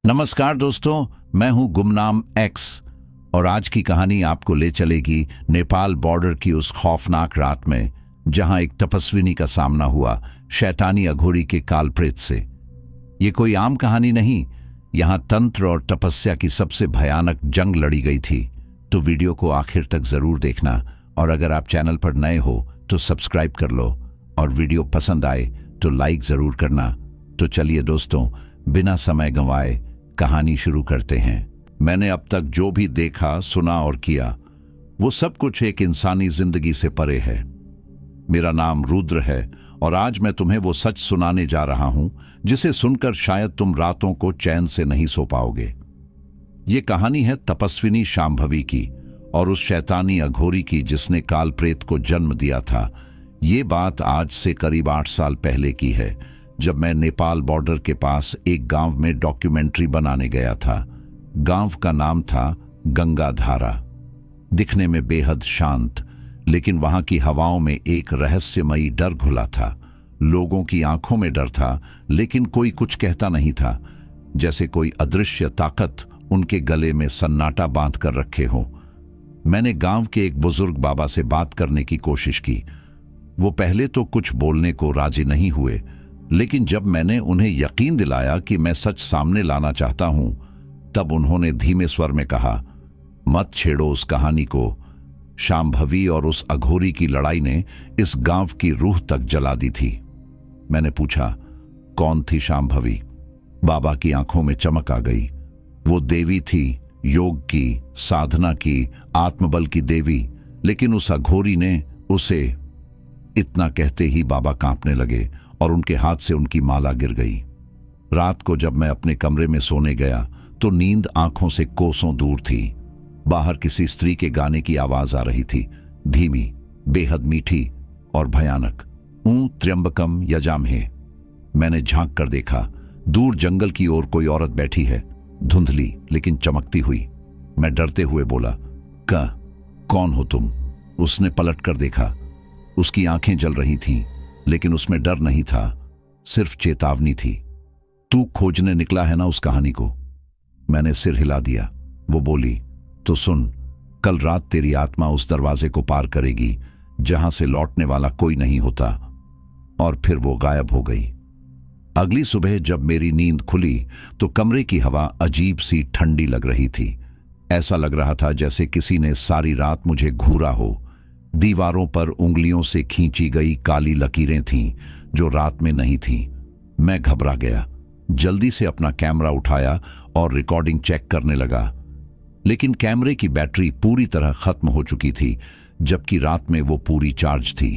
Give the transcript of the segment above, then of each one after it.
नमस्कार दोस्तों, मैं हूं गुमनाम एक्स और आज की कहानी आपको ले चलेगी नेपाल बॉर्डर की उस खौफनाक रात में जहां एक तपस्विनी का सामना हुआ शैतानी अघोरी के कालप्रेत से। ये कोई आम कहानी नहीं, यहां तंत्र और तपस्या की सबसे भयानक जंग लड़ी गई थी। तो वीडियो को आखिर तक जरूर देखना और अगर आप चैनल पर नए हो तो सब्सक्राइब कर लो और वीडियो पसंद आए तो लाइक जरूर करना। तो चलिए दोस्तों, बिना समय गंवाए कहानी शुरू करते हैं। मैंने अब तक जो भी देखा, सुना और किया वो सब कुछ एक इंसानी जिंदगी से परे है। मेरा नाम रुद्र है और आज मैं तुम्हें वो सच सुनाने जा रहा हूं जिसे सुनकर शायद तुम रातों को चैन से नहीं सो पाओगे। ये कहानी है तपस्विनी शांभवी की और उस शैतानी अघोरी की जिसने कालप्रेत को जन्म दिया था। ये बात आज से करीब 8 साल पहले की है, जब मैं नेपाल बॉर्डर के पास एक गांव में डॉक्यूमेंट्री बनाने गया था। गांव का नाम था गंगाधारा। दिखने में बेहद शांत, लेकिन वहां की हवाओं में एक रहस्यमयी डर घुला था। लोगों की आंखों में डर था, लेकिन कोई कुछ कहता नहीं था, जैसे कोई अदृश्य ताकत उनके गले में सन्नाटा बांध कर रखे हो। मैंने गांव के एक बुजुर्ग बाबा से बात करने की कोशिश की। वो पहले तो कुछ बोलने को राजी नहीं हुए, लेकिन जब मैंने उन्हें यकीन दिलाया कि मैं सच सामने लाना चाहता हूं, तब उन्होंने धीमे स्वर में कहा, मत छेड़ो उस कहानी को। शांभवी और उस अघोरी की लड़ाई ने इस गांव की रूह तक जला दी थी। मैंने पूछा, कौन थी शांभवी? बाबा की आंखों में चमक आ गई। वो देवी थी, योग की, साधना की, आत्मबल की देवी, लेकिन उस अघोरी ने उसे। इतना कहते ही बाबा कांपने लगे और उनके हाथ से उनकी माला गिर गई। रात को जब मैं अपने कमरे में सोने गया तो नींद आंखों से कोसों दूर थी। बाहर किसी स्त्री के गाने की आवाज आ रही थी, धीमी, बेहद मीठी और भयानक। ऊं त्र्यंबकम यजामहे। मैंने झांक कर देखा, दूर जंगल की ओर कोई औरत बैठी है, धुंधली लेकिन चमकती हुई। मैं डरते हुए बोला, कौन हो तुम? उसने पलट कर देखा। उसकी आंखें जल रही थीं, लेकिन उसमें डर नहीं था, सिर्फ चेतावनी थी। तू खोजने निकला है ना उस कहानी को? मैंने सिर हिला दिया। वो बोली, तो सुन, कल रात तेरी आत्मा उस दरवाजे को पार करेगी जहां से लौटने वाला कोई नहीं होता। और फिर वो गायब हो गई। अगली सुबह जब मेरी नींद खुली तो कमरे की हवा अजीब सी ठंडी लग रही थी। ऐसा लग रहा था जैसे किसी ने सारी रात मुझे घूरा हो। दीवारों पर उंगलियों से खींची गई काली लकीरें थीं जो रात में नहीं थीं। मैं घबरा गया, जल्दी से अपना कैमरा उठाया और रिकॉर्डिंग चेक करने लगा, लेकिन कैमरे की बैटरी पूरी तरह खत्म हो चुकी थी, जबकि रात में वो पूरी चार्ज थी।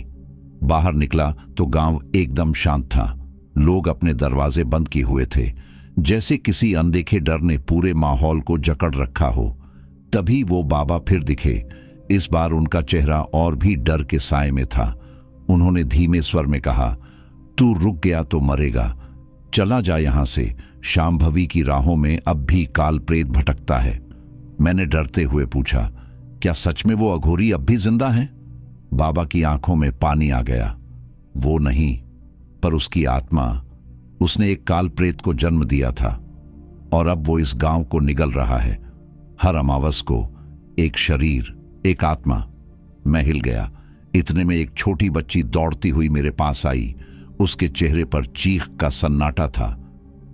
बाहर निकला तो गांव एकदम शांत था। लोग अपने दरवाजे बंद किए हुए थे, जैसे किसी अनदेखे डर ने पूरे माहौल को जकड़ रखा हो। तभी वो बाबा फिर दिखे। इस बार उनका चेहरा और भी डर के साए में था। उन्होंने धीमे स्वर में कहा, तू रुक गया तो मरेगा, चला जा यहां से। शांभवी की राहों में अब भी कालप्रेत भटकता है। मैंने डरते हुए पूछा, क्या सच में वो अघोरी अब भी जिंदा है? बाबा की आंखों में पानी आ गया। वो नहीं, पर उसकी आत्मा। उसने एक कालप्रेत को जन्म दिया था और अब वो इस गांव को निगल रहा है। हर अमावस को एक शरीर, एक आत्मा। मैं हिल गया। इतने में एक छोटी बच्ची दौड़ती हुई मेरे पास आई। उसके चेहरे पर चीख का सन्नाटा था।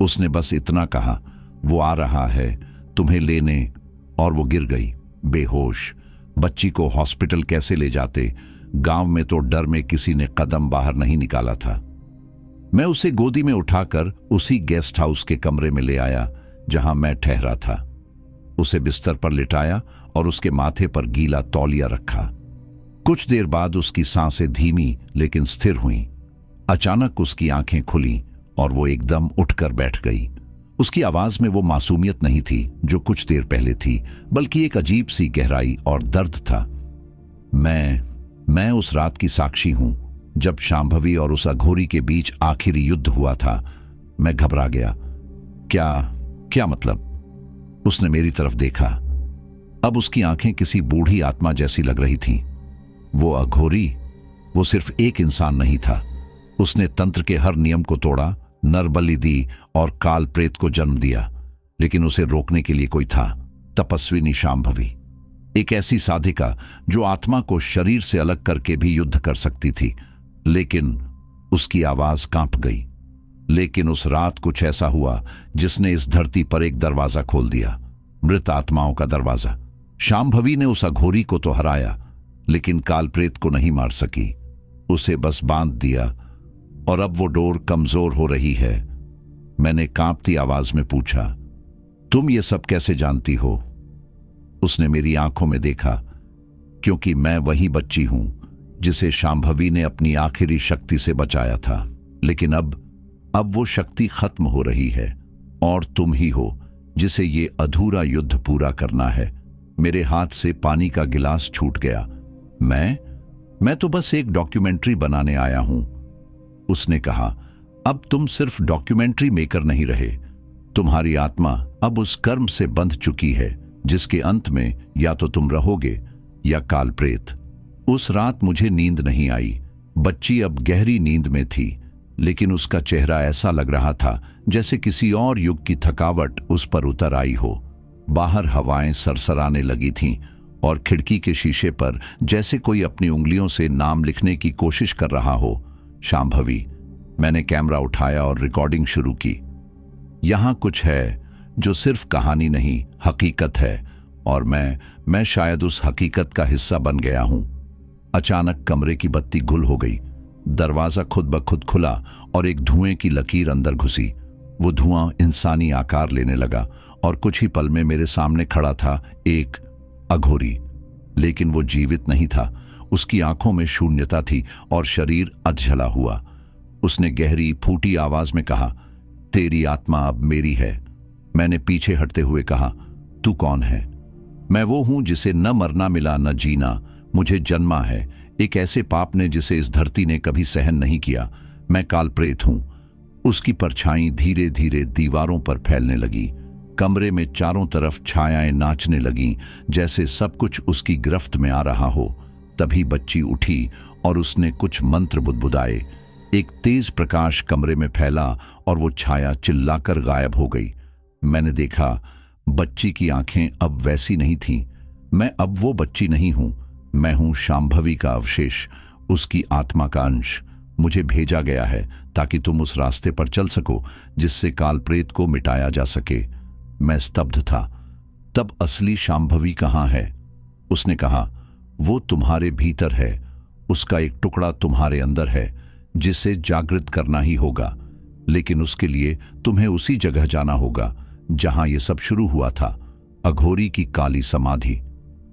उसने बस इतना कहा, वो आ रहा है तुम्हें लेने, और वो गिर गई बेहोश। बच्ची को हॉस्पिटल कैसे ले जाते? गांव में तो डर में किसी ने कदम बाहर नहीं निकाला था। मैं उसे गोदी में उठाकर उसी गेस्ट हाउस के कमरे में ले आया जहां मैं ठहरा था। उसे बिस्तर पर लिटाया और उसके माथे पर गीला तौलिया रखा। कुछ देर बाद उसकी सांसें धीमी लेकिन स्थिर हुईं। अचानक उसकी आंखें खुलीं और वो एकदम उठकर बैठ गई। उसकी आवाज में वो मासूमियत नहीं थी जो कुछ देर पहले थी, बल्कि एक अजीब सी गहराई और दर्द था। मैं उस रात की साक्षी हूं जब शांभवी और उस अघोरी के बीच आखिरी युद्ध हुआ था। मैं घबरा गया। क्या मतलब? उसने मेरी तरफ देखा। अब उसकी आंखें किसी बूढ़ी आत्मा जैसी लग रही थीं। वो अघोरी, वो सिर्फ एक इंसान नहीं था। उसने तंत्र के हर नियम को तोड़ा, नरबलि दी और काल प्रेत को जन्म दिया। लेकिन उसे रोकने के लिए कोई था। तपस्विनी शांभवी, एक ऐसी साधिका जो आत्मा को शरीर से अलग करके भी युद्ध कर सकती थी। लेकिन उसकी आवाज कांप गई। लेकिन उस रात कुछ ऐसा हुआ जिसने इस धरती पर एक दरवाजा खोल दिया, मृत आत्माओं का दरवाजा। शांभवी ने उस अघोरी को तो हराया, लेकिन कालप्रेत को नहीं मार सकी। उसे बस बांध दिया और अब वो डोर कमजोर हो रही है। मैंने कांपती आवाज में पूछा, तुम ये सब कैसे जानती हो? उसने मेरी आंखों में देखा, क्योंकि मैं वही बच्ची हूं जिसे शांभवी ने अपनी आखिरी शक्ति से बचाया था। लेकिन अब वो शक्ति खत्म हो रही है और तुम ही हो जिसे ये अधूरा युद्ध पूरा करना है। मेरे हाथ से पानी का गिलास छूट गया। मैं तो बस एक डॉक्यूमेंट्री बनाने आया हूं, उसने कहा। अब तुम सिर्फ डॉक्यूमेंट्री मेकर नहीं रहे, तुम्हारी आत्मा अब उस कर्म से बंध चुकी है जिसके अंत में या तो तुम रहोगे या कालप्रेत। उस रात मुझे नींद नहीं आई। बच्ची अब गहरी नींद में थी, लेकिन उसका चेहरा ऐसा लग रहा था जैसे किसी और युग की थकावट उस पर उतर आई हो। बाहर हवाएं सरसराने लगी थीं और खिड़की के शीशे पर जैसे कोई अपनी उंगलियों से नाम लिखने की कोशिश कर रहा हो। शांभवी, मैंने कैमरा उठाया और रिकॉर्डिंग शुरू की। यहां कुछ है जो सिर्फ कहानी नहीं, हकीकत है, और मैं शायद उस हकीकत का हिस्सा बन गया हूं। अचानक कमरे की बत्ती गुल हो गई। दरवाजा खुद ब खुद खुला और एक धुएं की लकीर अंदर घुसी। वो धुआं इंसानी आकार लेने लगा और कुछ ही पल में मेरे सामने खड़ा था एक अघोरी। लेकिन वो जीवित नहीं था। उसकी आंखों में शून्यता थी और शरीर अधजला हुआ। उसने गहरी फूटी आवाज में कहा, तेरी आत्मा अब मेरी है। मैंने पीछे हटते हुए कहा, तू कौन है? मैं वो हूं जिसे न मरना मिला न जीना। मुझे जन्मा है एक ऐसे पाप ने जिसे इस धरती ने कभी सहन नहीं किया। मैं कालप्रेत हूं। उसकी परछाई धीरे धीरे दीवारों पर फैलने लगी। कमरे में चारों तरफ छायाएं नाचने लगीं, जैसे सब कुछ उसकी गिरफ्त में आ रहा हो। तभी बच्ची उठी और उसने कुछ मंत्र बुदबुदाए। एक तेज प्रकाश कमरे में फैला और वो छाया चिल्लाकर गायब हो गई। मैंने देखा, बच्ची की आंखें अब वैसी नहीं थीं। मैं अब वो बच्ची नहीं हूं। मैं हूं शांभवी का अवशेष, उसकी आत्मा का अंश। मुझे भेजा गया है ताकि तुम उस रास्ते पर चल सको जिससे कालप्रेत को मिटाया जा सके। मैं स्तब्ध था। तब असली शांभवी कहां है? उसने कहा, वो तुम्हारे भीतर है। उसका एक टुकड़ा तुम्हारे अंदर है जिसे जागृत करना ही होगा। लेकिन उसके लिए तुम्हें उसी जगह जाना होगा जहां यह सब शुरू हुआ था, अघोरी की काली समाधि।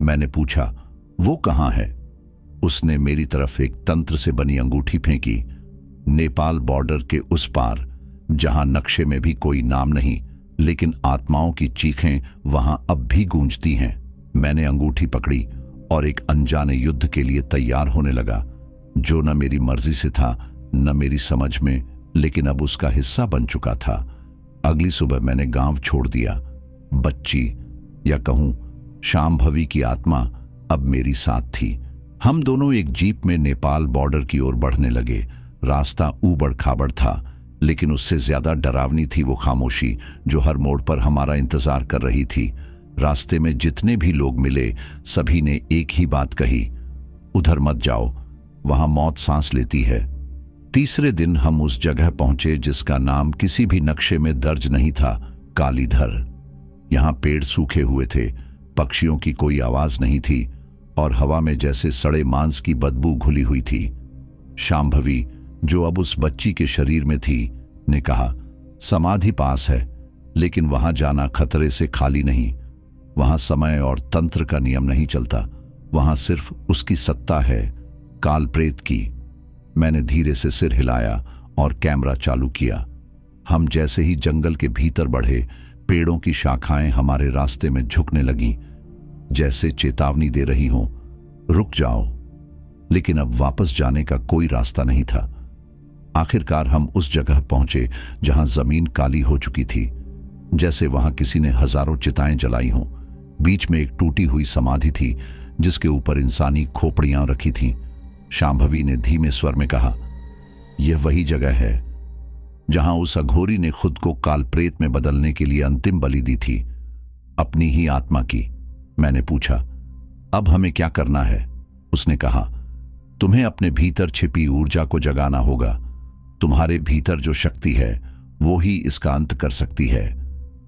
मैंने पूछा, वो कहां है? उसने मेरी तरफ एक तंत्र से बनी अंगूठी फेंकी। नेपाल बॉर्डर के उस पार, जहां नक्शे में भी कोई नाम नहीं, लेकिन आत्माओं की चीखें वहां अब भी गूंजती हैं। मैंने अंगूठी पकड़ी और एक अनजाने युद्ध के लिए तैयार होने लगा, जो न मेरी मर्जी से था न मेरी समझ में, लेकिन अब उसका हिस्सा बन चुका था। अगली सुबह मैंने गांव छोड़ दिया। बच्ची, या कहूं शांभवी की आत्मा, अब मेरी साथ थी। हम दोनों एक जीप में नेपाल बॉर्डर की ओर बढ़ने लगे। रास्ता ऊबड़ खाबड़ था, लेकिन उससे ज्यादा डरावनी थी वो खामोशी जो हर मोड़ पर हमारा इंतजार कर रही थी। रास्ते में जितने भी लोग मिले, सभी ने एक ही बात कही, उधर मत जाओ, वहां मौत सांस लेती है। तीसरे दिन हम उस जगह पहुंचे जिसका नाम किसी भी नक्शे में दर्ज नहीं था, कालीधर। यहां पेड़ सूखे हुए थे, पक्षियों की कोई आवाज नहीं थी और हवा में जैसे सड़े मांस की बदबू घुली हुई थी। शांभवी, जो अब उस बच्ची के शरीर में थी, ने कहा, समाधि पास है, लेकिन वहां जाना खतरे से खाली नहीं। वहां समय और तंत्र का नियम नहीं चलता, वहां सिर्फ उसकी सत्ता है, कालप्रेत की। मैंने धीरे से सिर हिलाया और कैमरा चालू किया। हम जैसे ही जंगल के भीतर बढ़े, पेड़ों की शाखाएं हमारे रास्ते में झुकने लगीं, जैसे चेतावनी दे रही हों, रुक जाओ। लेकिन अब वापस जाने का कोई रास्ता नहीं था। आखिरकार हम उस जगह पहुंचे जहां जमीन काली हो चुकी थी, जैसे वहां किसी ने हजारों चिताएं जलाई हों। बीच में एक टूटी हुई समाधि थी जिसके ऊपर इंसानी खोपड़ियां रखी थीं। शांभवी ने धीमे स्वर में कहा, यह वही जगह है जहां उस अघोरी ने खुद को कालप्रेत में बदलने के लिए अंतिम बलि दी थी, अपनी ही आत्मा की। मैंने पूछा, अब हमें क्या करना है? उसने कहा, तुम्हें अपने भीतर छिपी ऊर्जा को जगाना होगा। तुम्हारे भीतर जो शक्ति है वो ही इसका अंत कर सकती है।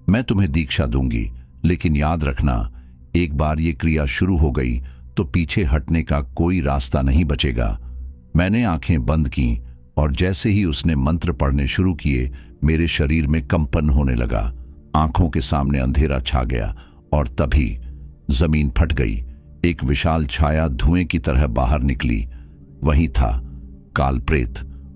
मैं तुम्हें दीक्षा दूंगी, लेकिन याद रखना, एक बार ये क्रिया शुरू हो गई तो पीछे हटने का कोई रास्ता नहीं बचेगा। मैंने आंखें बंद की और जैसे ही उसने मंत्र पढ़ने शुरू किए, मेरे शरीर में कंपन होने लगा। आंखों के सामने अंधेरा छा गया और तभी जमीन फट गई। एक विशाल छाया धुएं की तरह बाहर निकली। वही था कालप्रेत।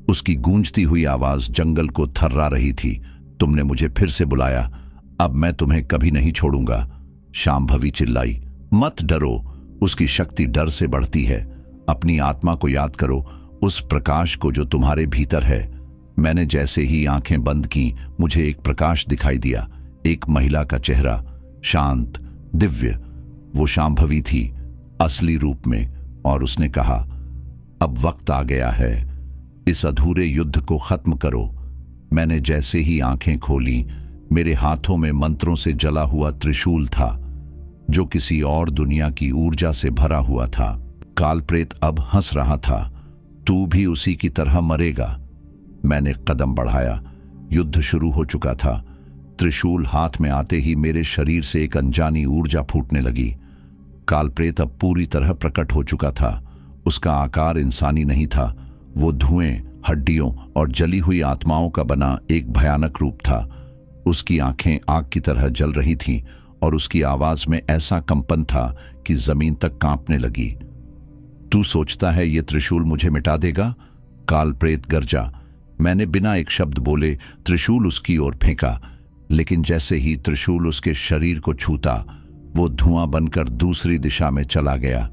उसकी गूंजती हुई आवाज जंगल को थर्रा रही थी। तुमने मुझे फिर से बुलाया, अब मैं तुम्हें कभी नहीं छोड़ूंगा। शांभवी चिल्लाई। मत डरो, उसकी शक्ति डर से बढ़ती है। अपनी आत्मा को याद करो, उस प्रकाश को जो तुम्हारे भीतर है। मैंने जैसे ही आंखें बंद की, मुझे एक प्रकाश दिखाई दिया, एक महिला का चेहरा, शांत, दिव्य। वो शांभवी थी, असली रूप में। और उसने कहा, अब वक्त आ गया है, इस अधूरे युद्ध को खत्म करो। मैंने जैसे ही आंखें खोली, मेरे हाथों में मंत्रों से जला हुआ त्रिशूल था, जो किसी और दुनिया की ऊर्जा से भरा हुआ था। कालप्रेत अब हंस रहा था। तू भी उसी की तरह मरेगा। मैंने कदम बढ़ाया। युद्ध शुरू हो चुका था। त्रिशूल हाथ में आते ही मेरे शरीर से एक अनजानी ऊर्जा फूटने लगी। कालप्रेत अब पूरी तरह प्रकट हो चुका था। उसका आकार इंसानी नहीं था। वो धुएं, हड्डियों और जली हुई आत्माओं का बना एक भयानक रूप था। उसकी आंखें आग की तरह जल रही थीं और उसकी आवाज में ऐसा कंपन था कि जमीन तक कांपने लगी। तू सोचता है ये त्रिशूल मुझे मिटा देगा? कालप्रेत गरजा। मैंने बिना एक शब्द बोले त्रिशूल उसकी ओर फेंका, लेकिन जैसे ही त्रिशूल उसके शरीर को छूता, वो धुआं बनकर दूसरी दिशा में चला गया।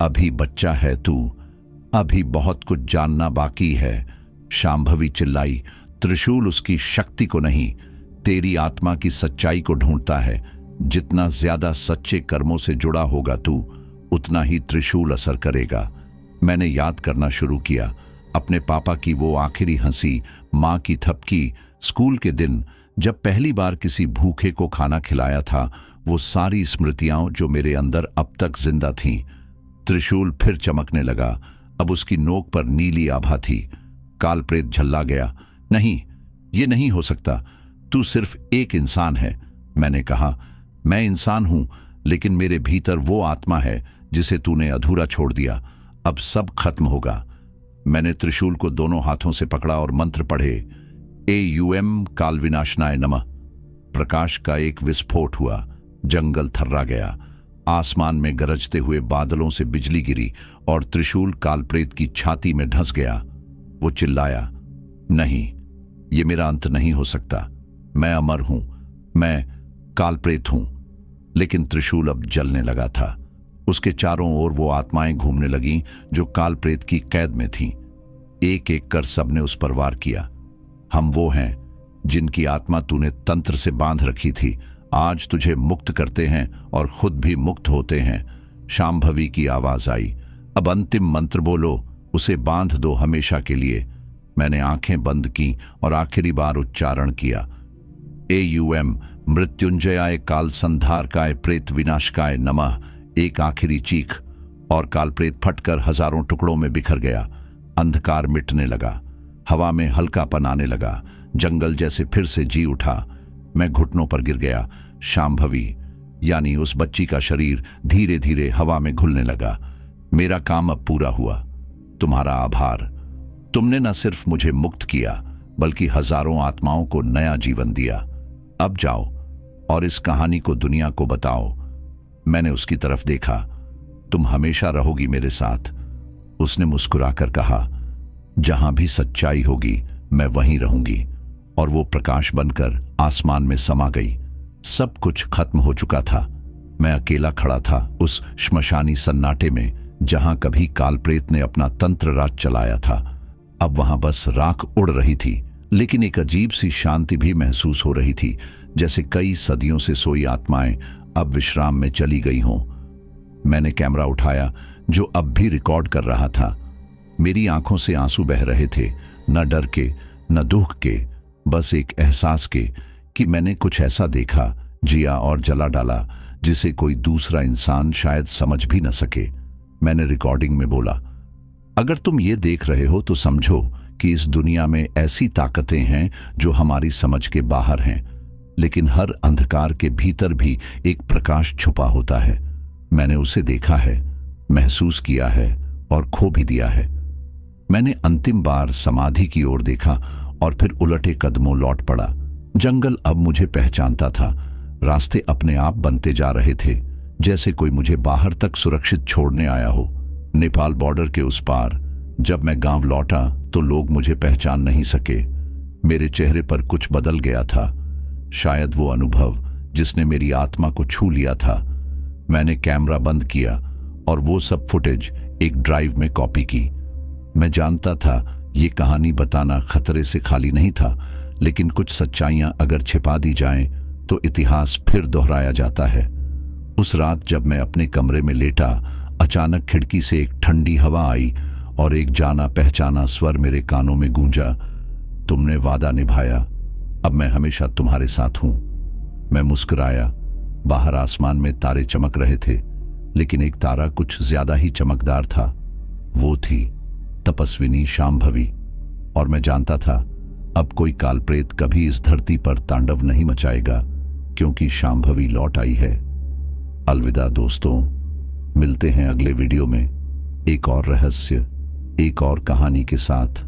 अभी बच्चा है तू, अभी बहुत कुछ जानना बाकी है। शांभवी चिल्लाई। त्रिशूल उसकी शक्ति को नहीं, तेरी आत्मा की सच्चाई को ढूंढता है। जितना ज्यादा सच्चे कर्मों से जुड़ा होगा तू, उतना ही त्रिशूल असर करेगा। मैंने याद करना शुरू किया, अपने पापा की वो आखिरी हंसी, माँ की थपकी, स्कूल के दिन जब पहली बार किसी भूखे को खाना खिलाया था। वो सारी स्मृतियां जो मेरे अंदर अब तक जिंदा थीं। त्रिशूल फिर चमकने लगा। अब उसकी नोक पर नीली आभा थी। कालप्रेत झल्ला गया। नहीं, ये नहीं हो सकता। तू सिर्फ एक इंसान है। मैंने कहा, मैं इंसान हूं, लेकिन मेरे भीतर वो आत्मा है जिसे तूने अधूरा छोड़ दिया। अब सब खत्म होगा। मैंने त्रिशूल को दोनों हाथों से पकड़ा और मंत्र पढ़े। AUM काल विनाशनाय नमः। प्रकाश का एक विस्फोट हुआ। जंगल थर्रा गया। आसमान में गरजते हुए बादलों से बिजली गिरी और त्रिशूल कालप्रेत की छाती में धंस गया। वो चिल्लाया, नहीं, ये मेरा अंत नहीं हो सकता। मैं अमर हूं, मैं कालप्रेत हूं। लेकिन त्रिशूल अब जलने लगा था। उसके चारों ओर वो आत्माएं घूमने लगीं जो कालप्रेत की कैद में थीं। एक एक कर सबने उस पर वार किया। हम वो हैं जिनकी आत्मा तूने तंत्र से बांध रखी थी। आज तुझे मुक्त करते हैं और खुद भी मुक्त होते हैं। शांभवी की आवाज आई। अब अंतिम मंत्र बोलो, उसे बांध दो हमेशा के लिए। मैंने आंखें बंद की और आखिरी बार उच्चारण किया, AUM मृत्युंजयाय काल संधारकाय प्रेत विनाशकाय नमः। एक आखिरी चीख और कालप्रेत फटकर हजारों टुकड़ों में बिखर गया। अंधकार मिटने लगा। हवा में हल्कापन आने लगा। जंगल जैसे फिर से जी उठा। मैं घुटनों पर गिर गया। शांभवी यानी उस बच्ची का शरीर धीरे धीरे हवा में घुलने लगा। मेरा काम अब पूरा हुआ। तुम्हारा आभार। तुमने न सिर्फ मुझे मुक्त किया, बल्कि हजारों आत्माओं को नया जीवन दिया। अब जाओ और इस कहानी को दुनिया को बताओ। मैंने उसकी तरफ देखा। तुम हमेशा रहोगी मेरे साथ। उसने मुस्कुराकर कहा, जहां भी सच्चाई होगी मैं वहीं रहूंगी। और वो प्रकाश बनकर आसमान में समा गई। सब कुछ खत्म हो चुका था। मैं अकेला खड़ा था उस श्मशानी सन्नाटे में, जहां कभी कालप्रेत ने अपना तंत्र राज चलाया था। अब वहां बस राख उड़ रही थी, लेकिन एक अजीब सी शांति भी महसूस हो रही थी, जैसे कई सदियों से सोई आत्माएं अब विश्राम में चली गई हों। मैंने कैमरा उठाया, जो अब भी रिकॉर्ड कर रहा था। मेरी आंखों से आंसू बह रहे थे, न डर के, न दुख के, बस एक एहसास के कि मैंने कुछ ऐसा देखा, जिया और जला डाला जिसे कोई दूसरा इंसान शायद समझ भी न सके। मैंने रिकॉर्डिंग में बोला, अगर तुम ये देख रहे हो तो समझो कि इस दुनिया में ऐसी ताकतें हैं जो हमारी समझ के बाहर हैं, लेकिन हर अंधकार के भीतर भी एक प्रकाश छुपा होता है। मैंने उसे देखा है, महसूस किया है और खो भी दिया है। मैंने अंतिम बार समाधि की ओर देखा और फिर उलटे कदमों लौट पड़ा। जंगल अब मुझे पहचानता था। रास्ते अपने आप बनते जा रहे थे, जैसे कोई मुझे बाहर तक सुरक्षित छोड़ने आया हो। नेपाल बॉर्डर के उस पार जब मैं गांव लौटा तो लोग मुझे पहचान नहीं सके। मेरे चेहरे पर कुछ बदल गया था, शायद वो अनुभव जिसने मेरी आत्मा को छू लिया था। मैंने कैमरा बंद किया और वो सब फुटेज एक ड्राइव में कॉपी की। मैं जानता था ये कहानी बताना खतरे से खाली नहीं था, लेकिन कुछ सच्चाइयां अगर छिपा दी जाएं तो इतिहास फिर दोहराया जाता है। उस रात जब मैं अपने कमरे में लेटा, अचानक खिड़की से एक ठंडी हवा आई और एक जाना पहचाना स्वर मेरे कानों में गूंजा, तुमने वादा निभाया, अब मैं हमेशा तुम्हारे साथ हूं। मैं मुस्कुराया। बाहर आसमान में तारे चमक रहे थे, लेकिन एक तारा कुछ ज्यादा ही चमकदार था। वो थी तपस्विनी शांभवी। और मैं जानता था अब कोई कालप्रेत कभी इस धरती पर तांडव नहीं मचाएगा, क्योंकि शांभवी लौट आई है। अलविदा दोस्तों, मिलते हैं अगले वीडियो में एक और रहस्य, एक और कहानी के साथ।